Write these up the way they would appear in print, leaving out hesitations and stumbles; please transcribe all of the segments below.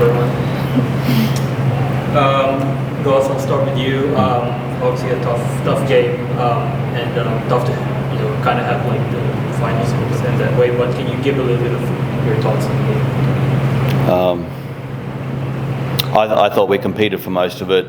everyone. Goriss, I'll start with you. Obviously a tough game, and tough to kind of have like the finals in that way. But can you give a little bit of your thoughts on the game? I thought we competed for most of it.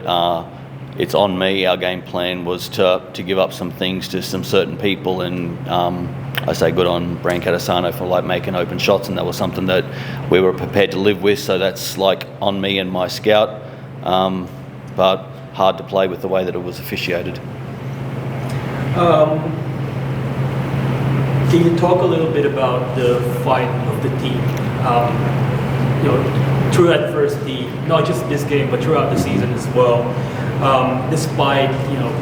It's on me. Our game plan was to give up some things to some certain people, and I say good on Brian Catasano for like making open shots, and that was something that we were prepared to live with. So that's like on me and my scout, but hard to play with the way that it was officiated. Can you talk a little bit about the fight of the team? Through adversity, not just this game, but throughout the season as well. Despite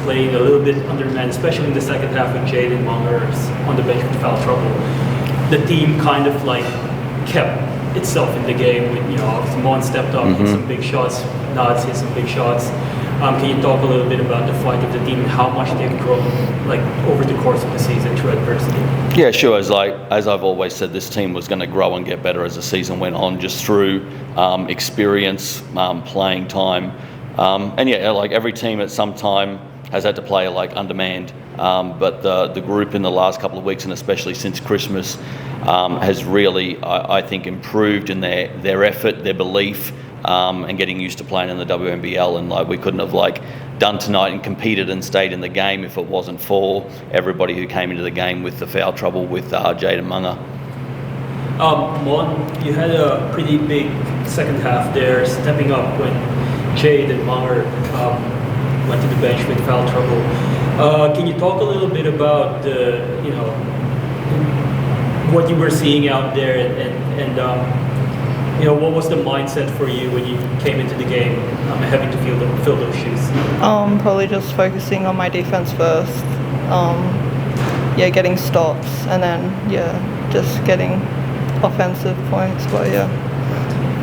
playing a little bit undermanned, especially in the second half with Jaden Mongers on the bench with foul trouble, the team kind of like kept itself in the game. With obviously Mon stepped up, hit some big shots, Nods hit some big shots. Can you talk a little bit about the fight of the team and how much they've grown like over the course of the season through adversity? Yeah, sure. As I've always said, this team was going to grow and get better as the season went on, just through experience, playing time. And yeah, like every team at some time has had to play like undermanned, but the group in the last couple of weeks, and especially since Christmas, has really, I think, improved in their effort, their belief, and getting used to playing in the WNBL. And like we couldn't have like done tonight and competed and stayed in the game if it wasn't for everybody who came into the game with the foul trouble with Jaden Munger. Mon, you had a pretty big second half there, stepping up when Jade and Munger went to the bench with foul trouble. Can you talk a little bit about what you were seeing out there, and what was the mindset for you when you came into the game, having to fill those shoes? Probably just focusing on my defense first. Getting stops, and then just getting offensive points. But yeah.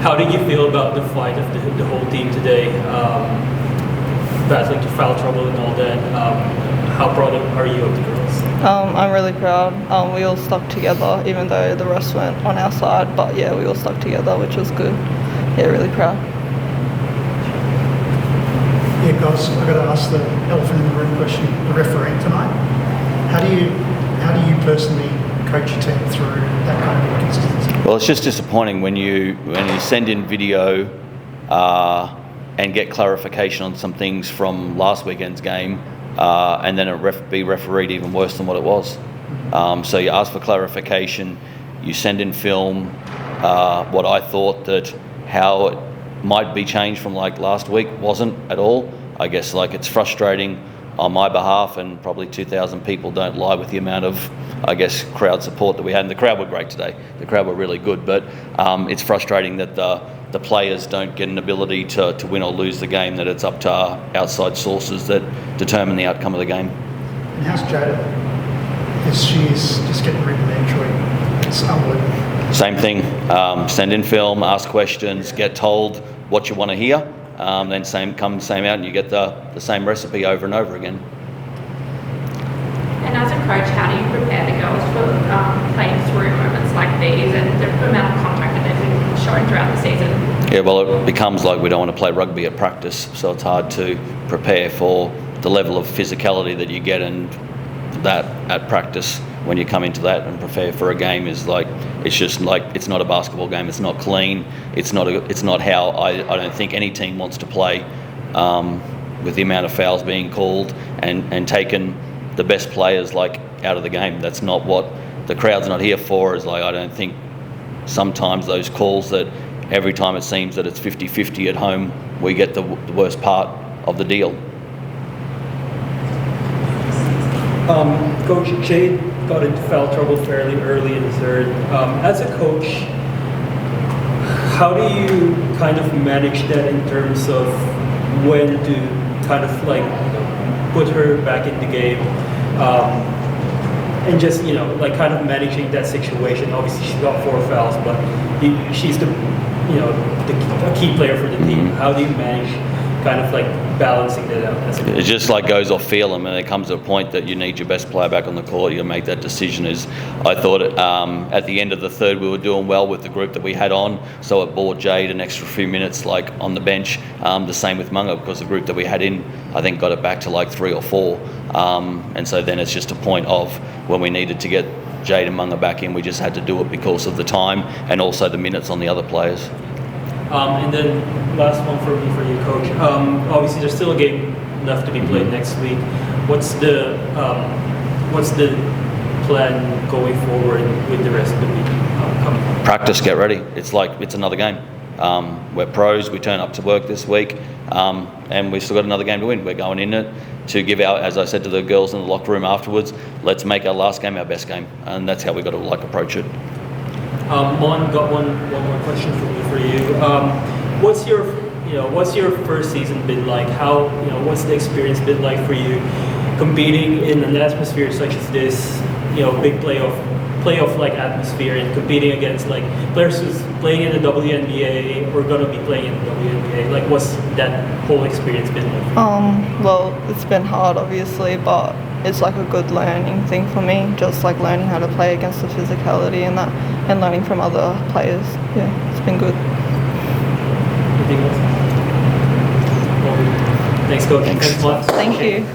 How did you feel about the fight of the whole team today? Battling to foul trouble and all that. How proud are you of the girls? I'm really proud. We all stuck together, even though the rest went on our side. But yeah, we all stuck together, which was good. Yeah, really proud. Yeah, guys, I've got to ask the elephant in the room question. The refereeing tonight. How do you personally coach your team through that kind of inconsistency? Well, it's just disappointing when you send in video and get clarification on some things from last weekend's game, and then it be refereed even worse than what it was. So you ask for clarification, you send in film, what I thought that how it might be changed from like last week wasn't at all. I guess like it's frustrating on my behalf, and probably 2,000 people don't lie with the amount of, I guess, crowd support that we had. And the crowd were great today. The crowd were really good, but it's frustrating that the players don't get an ability to win or lose the game, that it's up to outside sources that determine the outcome of the game. And how's Jada? Because she's just getting rid of the entry. It's unbelievable. Same thing. Send in film, ask questions, get told what you want to hear, then same out, and you get the same recipe over and over again. And as a coach, how do you prepare the girls for playing through moments like these and the amount of contact that they've been showing throughout the season? Yeah, well, it becomes like we don't want to play rugby at practice, so it's hard to prepare for the level of physicality that you get, and that at practice when you come into that and prepare for a game is like, it's just like, it's not a basketball game, it's not clean, it's not how I don't think any team wants to play, with the amount of fouls being called and taken the best players like out of the game. That's not what the crowd's not here for. Is like, I don't think sometimes those calls that every time it seems that it's 50-50 at home, we get the worst part of the deal. Coach, Jade got into foul trouble fairly early in the third. As a coach, how do you kind of manage that in terms of when to kind of like put her back in the game, and just like kind of managing that situation? Obviously, she's got 4 fouls, but she's the key player for the team. How do you manage kind of like balancing that out as a It just like goes off feel, and when it comes to a point that you need your best player back on the court, you make that decision. I thought at the end of the third we were doing well with the group that we had on, so it bought Jade an extra few minutes like on the bench. The same with Munga, because the group that we had in, I think, got it back to like 3 or 4, and so then it's just a point of when we needed to get Jade and Munga back in, we just had to do it because of the time and also the minutes on the other players. And then last one for me, for you, Coach. Obviously, there's still a game left to be played next week. What's the plan going forward with the rest of the week coming up? Practice, get ready. It's like it's another game. We're pros. We turn up to work this week, and we've still got another game to win. We're going in it to give out, as I said to the girls in the locker room afterwards, let's make our last game our best game, and that's how we got to like approach it. Mon, got one more question for you. What's your first season been like? What's the experience been like for you competing in an atmosphere such as this? Big playoff like atmosphere, and competing against like players who's playing in the WNBA or gonna be playing in the WNBA. Like, what's that whole experience been like? Well, it's been hard, obviously, but it's like a good learning thing for me. Just like learning how to play against the physicality and that, and learning from other players. Yeah, it's been good. Anything else? Well, thanks, Coach. Thanks a lot. Thank you.